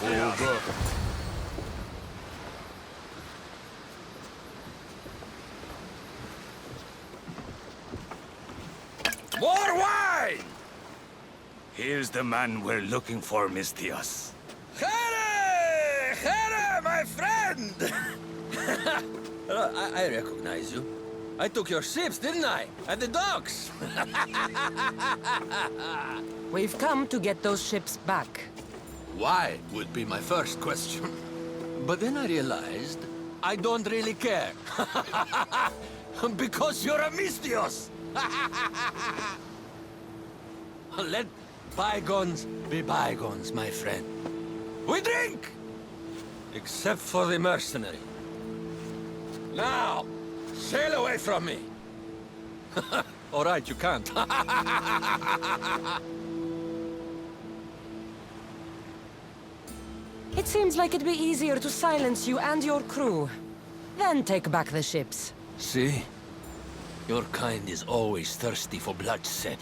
Over. More wine! Here's the man we're looking for, Mistios. Here! Here, my friend! I recognize you. I took your ships, didn't I? At the docks! We've come to get those ships back. Why would be my first question. But then I realized I don't really care. Because you're a Mistios! Let bygones be bygones, my friend. We drink! Except for the mercenary. Now, sail away from me. All right, you can't. It seems like it'd be easier to silence you and your crew. Then take back the ships. See? Your kind is always thirsty for bloodshed.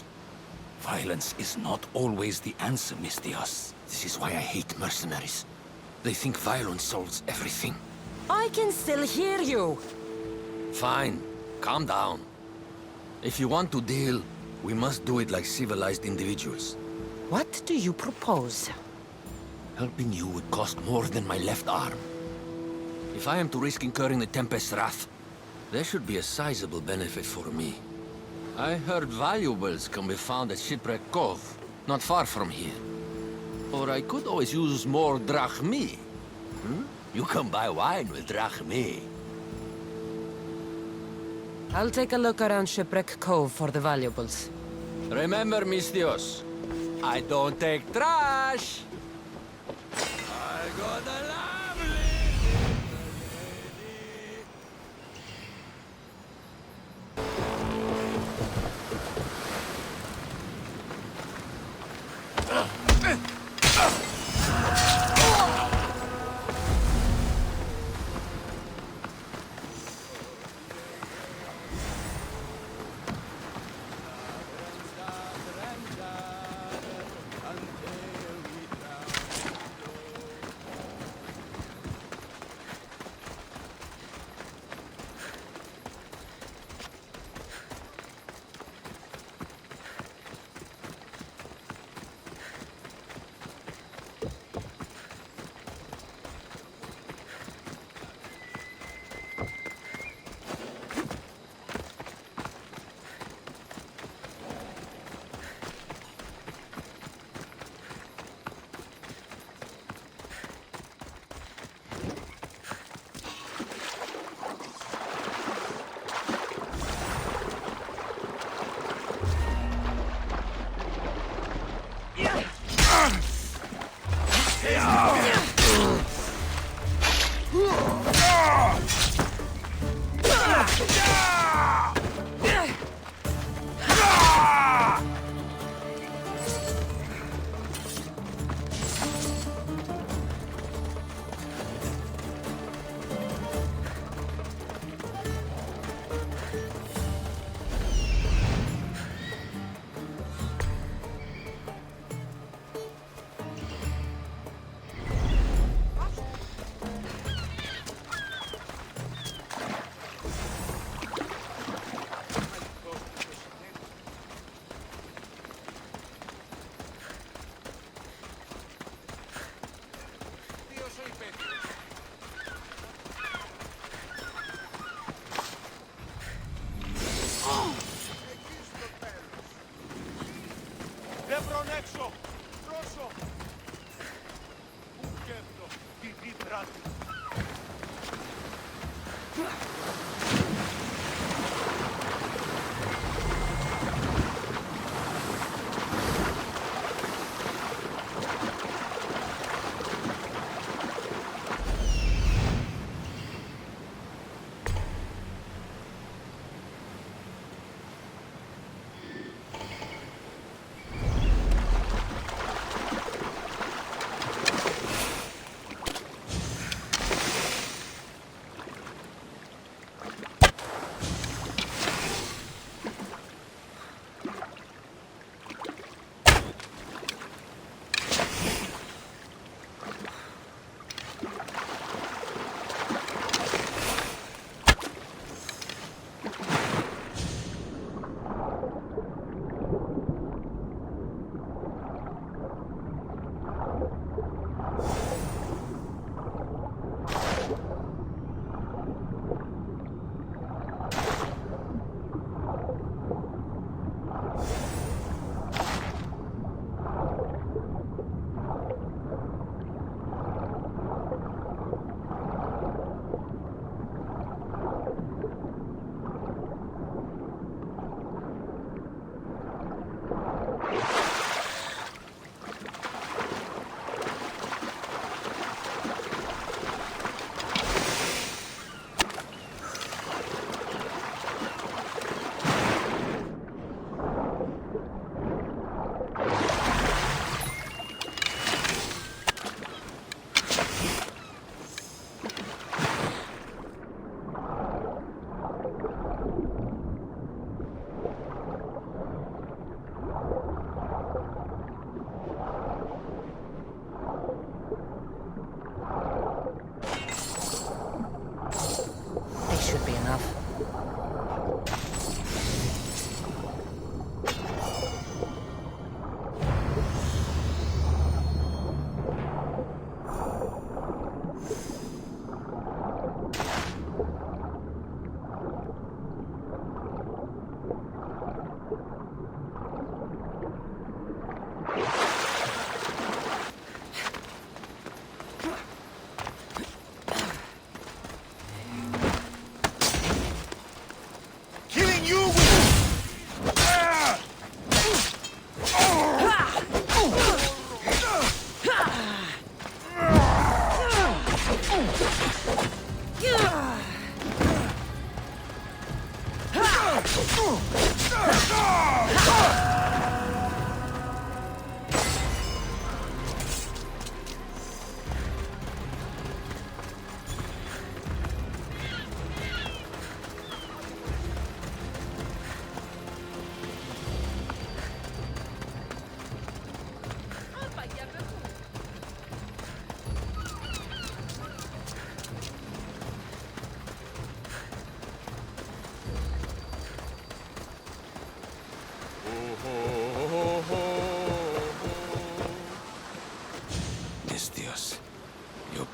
Violence is not always the answer, Mistios. This is why I hate mercenaries. They think violence solves everything. I can still hear you. Fine. Calm down. If you want to deal, we must do it like civilized individuals. What do you propose? Helping you would cost more than my left arm. If I am to risk incurring the Tempest's wrath, there should be a sizable benefit for me. I heard valuables can be found at Shipwreck Cove, not far from here. Or I could always use more drachmi. You can buy wine with drachmi. I'll take a look around Shipwreck Cove for the valuables. Remember, Mistios, I don't take trash. I got a lovely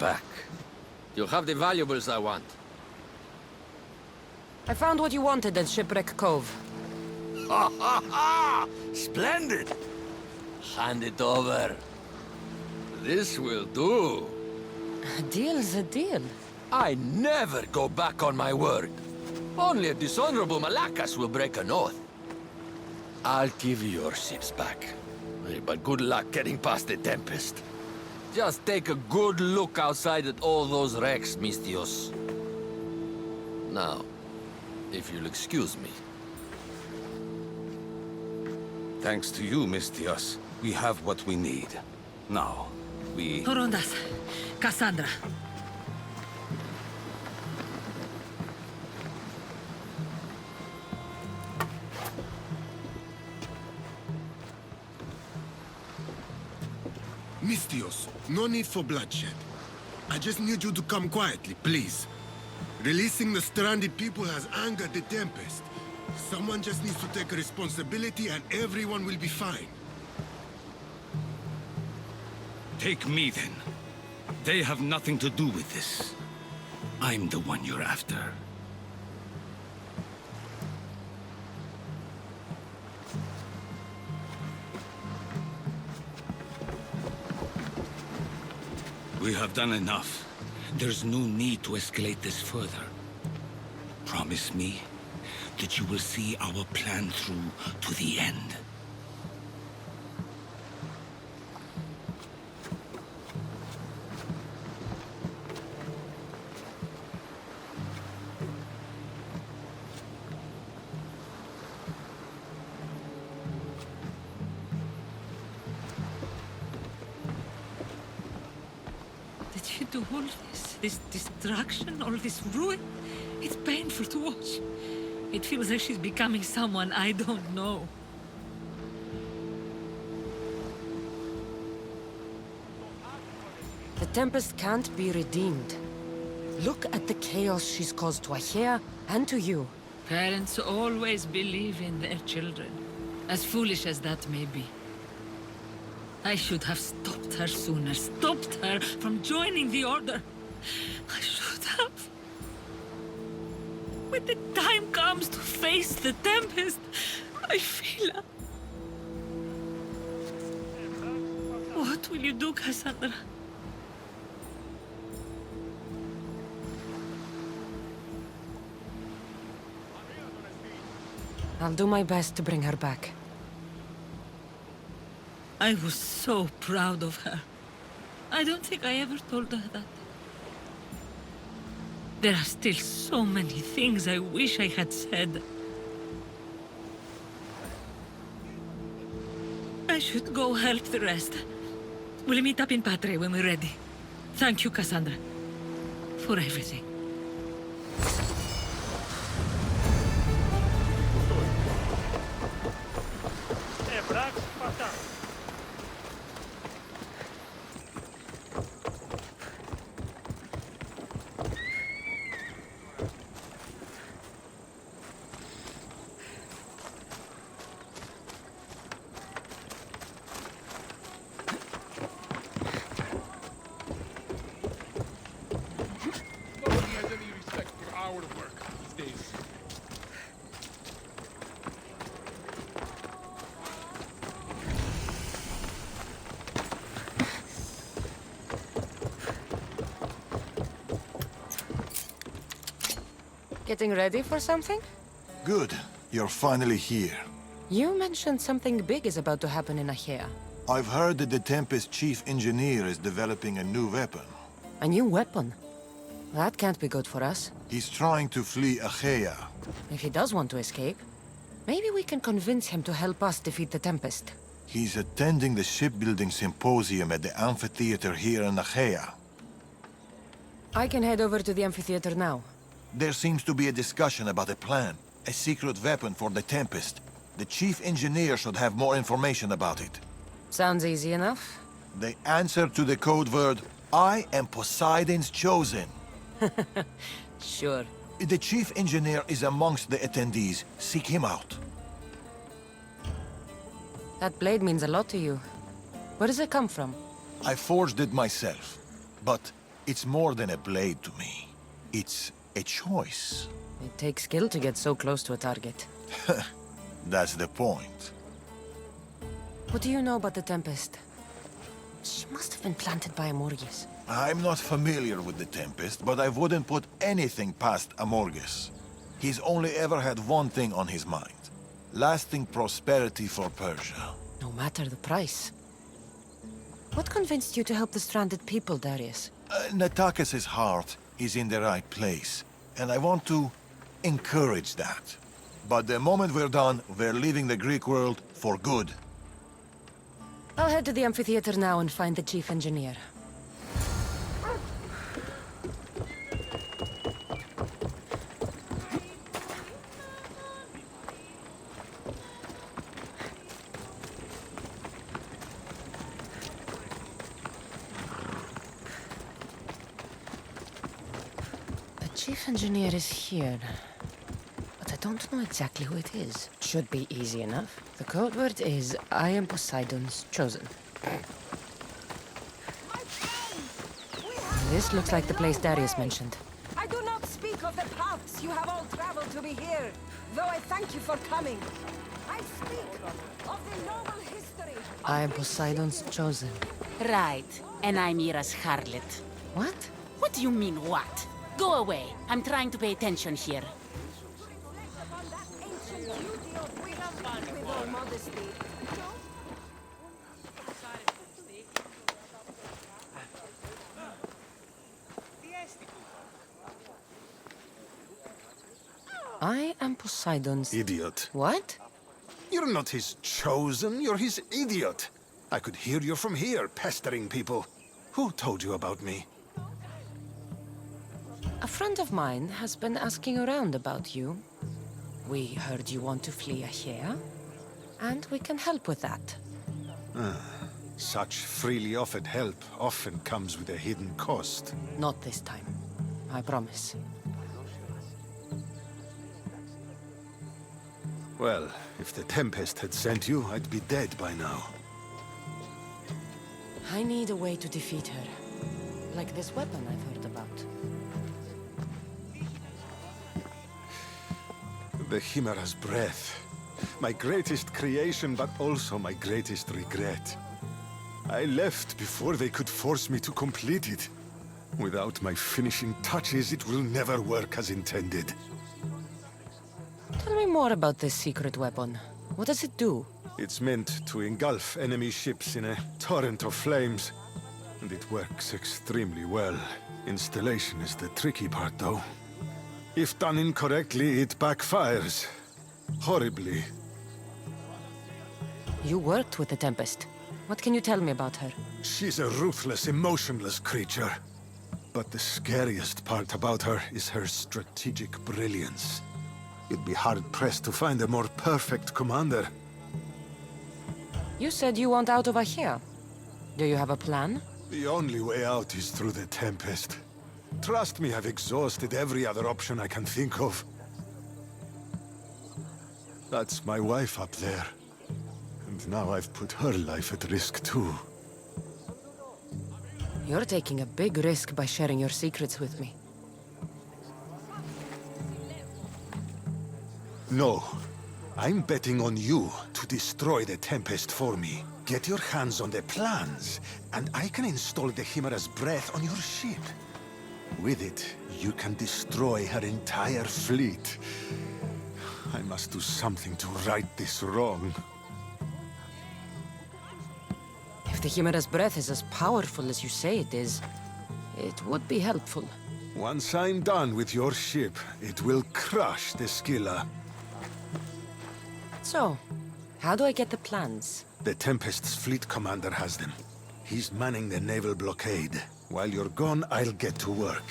back. You have the valuables I want. I found what you wanted at Shipwreck Cove. Ha ha ha! Splendid! Hand it over. This will do. A deal's a deal. I never go back on my word. Only a dishonorable Malakas will break an oath. I'll give you your ships back. But good luck getting past the Tempest. Just take a good look outside at all those wrecks, Mistios. Now, if you'll excuse me. Thanks to you, Mistios, we have what we need. Now, we... Torondas, Cassandra. Mistios, no need for bloodshed. I just need you to come quietly, please. Releasing the stranded people has angered the Tempest. Someone just needs to take responsibility and everyone will be fine. Take me, then. They have nothing to do with this. I'm the one you're after. We have done enough. There's no need to escalate this further. Promise me that you will see our plan through to the end. Did you do all this? This destruction, all this ruin? It's painful to watch. It feels like she's becoming someone I don't know. The Tempest can't be redeemed. Look at the chaos she's caused to Achaea and to you. Parents always believe in their children, as foolish as that may be. I should have stopped her sooner, stopped her from joining the Order. I should have. When the time comes to face the Tempest, I feel... What will you do, Cassandra? I'll do my best to bring her back. I was so proud of her. I don't think I ever told her that. There are still so many things I wish I had said. I should go help the rest. We'll meet up in Patre when we're ready. Thank you, Cassandra, for everything. Nobody has any respect for our work these days. Getting ready for something? Good. You're finally here. You mentioned something big is about to happen in Achaea. I've heard that the Tempest chief engineer is developing a new weapon. A new weapon? That can't be good for us. He's trying to flee Achaea. If he does want to escape, maybe we can convince him to help us defeat the Tempest. He's attending the shipbuilding symposium at the amphitheater here in Achaea. I can head over to the amphitheater now. There seems to be a discussion about a plan, a secret weapon for the Tempest. The chief engineer should have more information about it. Sounds easy enough. The answer to the code word, I am Poseidon's chosen. Sure. The chief engineer is amongst the attendees. Seek him out. That blade means a lot to you. Where does it come from? I forged it myself, but It's more than a blade to me. It's a choice. It takes skill to get so close to a target. That's the point. What do you know about the Tempest? She must have been planted by Amorges. I'm not familiar with the Tempest, but I wouldn't put anything past Amorges. He's only ever had one thing on his mind. Lasting prosperity for Persia. No matter the price. What convinced you to help the stranded people, Darius? Natakis' heart is in the right place, and I want to encourage that. But the moment we're done, we're leaving the Greek world for good. I'll head to the amphitheater now and find the chief engineer. The chief engineer is here. But I don't know exactly who it is. Should be easy enough. The code word is, I am Poseidon's chosen. This looks like the place Darius mentioned. I do not speak of the paths you have all traveled to be here, though I thank you for coming. I speak of the noble history. I am Poseidon's chosen. Right. And I'm Mira's harlot. What? What do you mean, what? Go away. I'm trying to pay attention here. Upon that ancient beauty of wisdom with all modesty. I am Poseidon's... Idiot. What? You're not his chosen, you're his idiot. I could hear you from here, pestering people. Who told you about me? A friend of mine has been asking around about you. We heard you want to flee Achaea, and we can help with that. Such freely offered help often comes with a hidden cost. Not this time. I promise. Well, if the Tempest had sent you, I'd be dead by now. I need a way to defeat her. Like this weapon I've heard about. The Chimera's breath. My greatest creation, but also my greatest regret. I left before they could force me to complete it. Without my finishing touches, it will never work as intended. Tell me more about this secret weapon. What does it do? It's meant to engulf enemy ships in a torrent of flames. And it works extremely well. Installation is the tricky part, though. If done incorrectly, it backfires. Horribly. You worked with the Tempest. What can you tell me about her? She's a ruthless, emotionless creature. But the scariest part about her is her strategic brilliance. You'd be hard-pressed to find a more perfect commander. You said you want out of Achaea. Do you have a plan? The only way out is through the Tempest. Trust me, I've exhausted every other option I can think of. That's my wife up there. And now I've put her life at risk too. You're taking a big risk by sharing your secrets with me. No. I'm betting on you to destroy the Tempest for me. Get your hands on the plans, and I can install the Chimera's breath on your ship. With it, you can destroy her entire fleet. I must do something to right this wrong. If the Chimera's breath is as powerful as you say it is, it would be helpful. Once I'm done with your ship, it will crush the Scylla. So, how do I get the plans? The Tempest's fleet commander has them. He's manning the naval blockade. While you're gone, I'll get to work.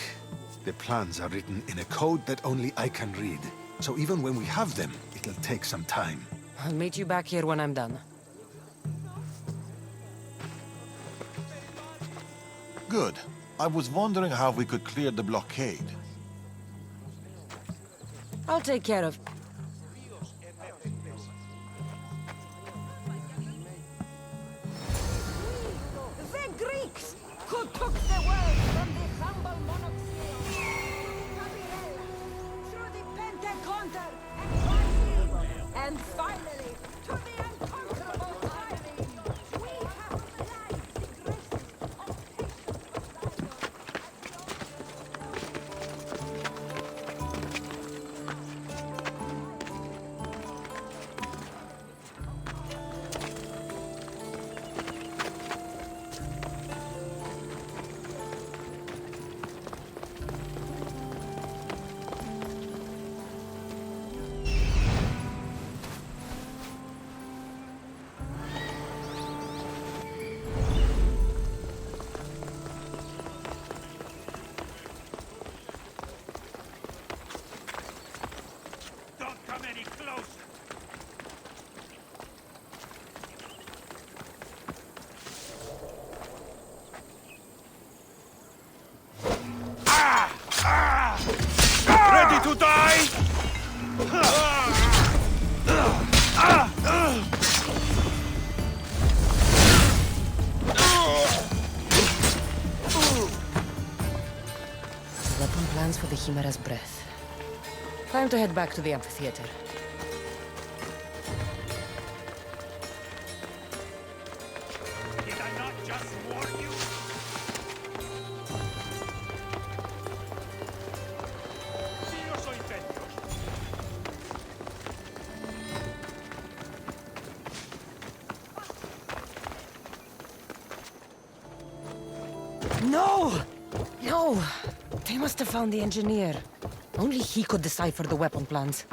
The plans are written in a code that only I can read. So even when we have them, it'll take some time. I'll meet you back here when I'm done. Good. I was wondering how we could clear the blockade. I'll take care of... The Greeks who took the world from the humble monoxide, Capirella, through the Pentaconter, and finally, to the unconquerable tyranny. We have realized the graces of Don't come any closer! Ready to die? Weapon plans for the Chimera's breath. Time to head back to the amphitheater. Did I not just warn you? Si yo soy Pedro. No! No! They must have found the engineer. Only he could decipher the weapon plans.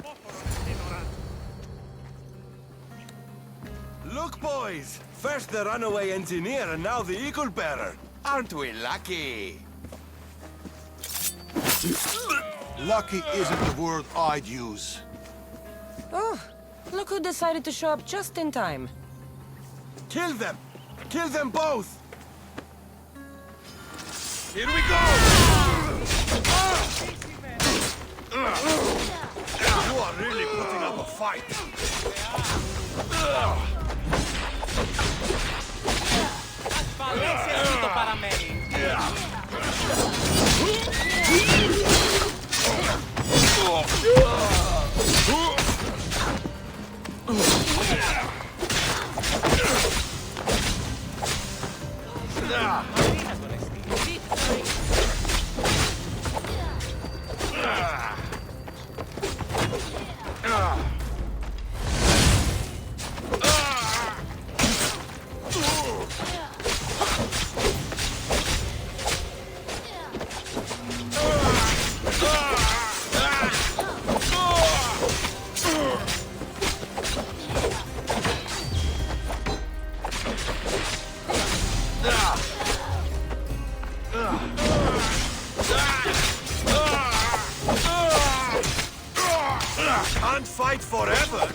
Look, boys! First the runaway engineer and now the eagle bearer. Aren't we lucky? Lucky isn't the word I'd use. Oh, look who decided to show up just in time. Kill them! Kill them both! Here we go! You are really putting up a fight. Can't fight forever!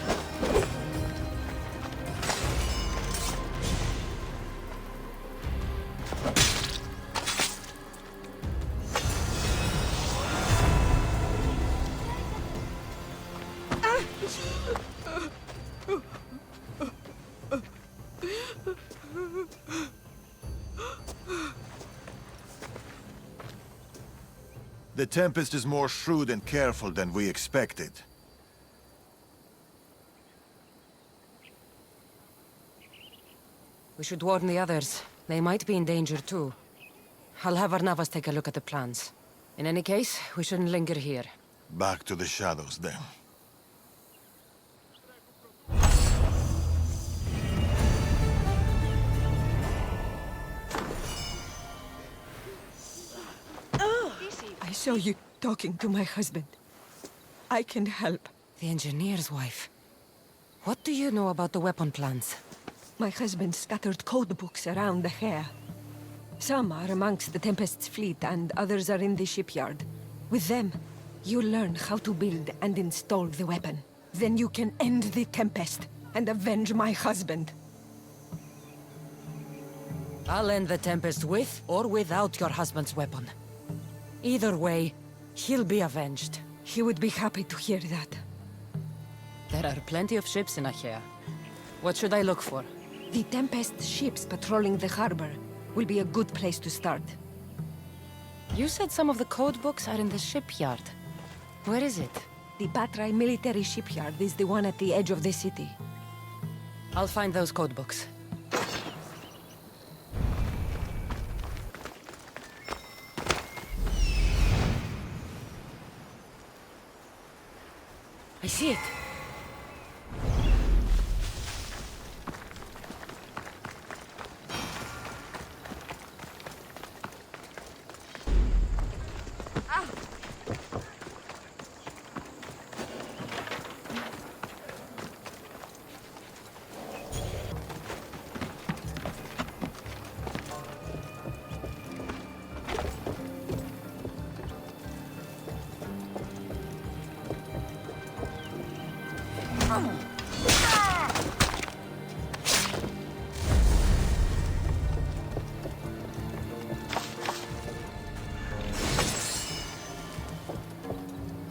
The Tempest is more shrewd and careful than we expected. We should warn the others. They might be in danger too. I'll have Arnavas take a look at the plans. In any case, we shouldn't linger here. Back to the shadows, then. I saw you talking to my husband. I can help. The engineer's wife. What do you know about the weapon plans? My husband scattered code books around the hair. Some are amongst the Tempest's fleet, and others are in the shipyard. With them, you learn how to build and install the weapon. Then you can end the Tempest and avenge my husband. I'll end the Tempest with or without your husband's weapon. Either way, he'll be avenged. He would be happy to hear that. There are plenty of ships in Achaea. What should I look for? The Tempest ships patrolling the harbor will be a good place to start. You said some of the code books are in the shipyard. Where is it? The Patrai military shipyard is the one at the edge of the city. I'll find those code books. I see it.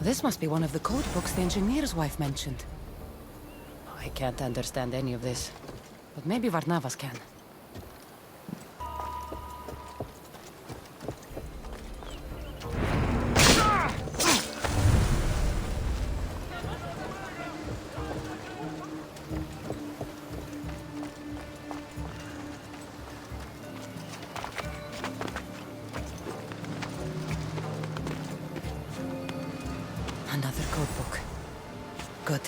This must be one of the code books the engineer's wife mentioned. I can't understand any of this, but maybe Varnavas can. Another code book. Good.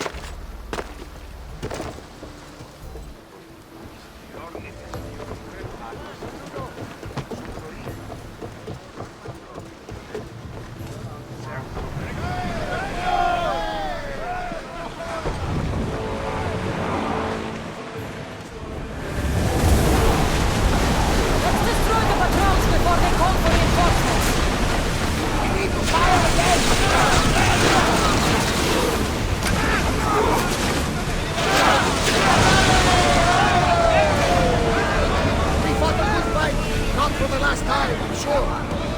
Let's destroy the patrols before they call for reinforcements! We need to fire again! We fought a good fight, not for the last time, I'm sure.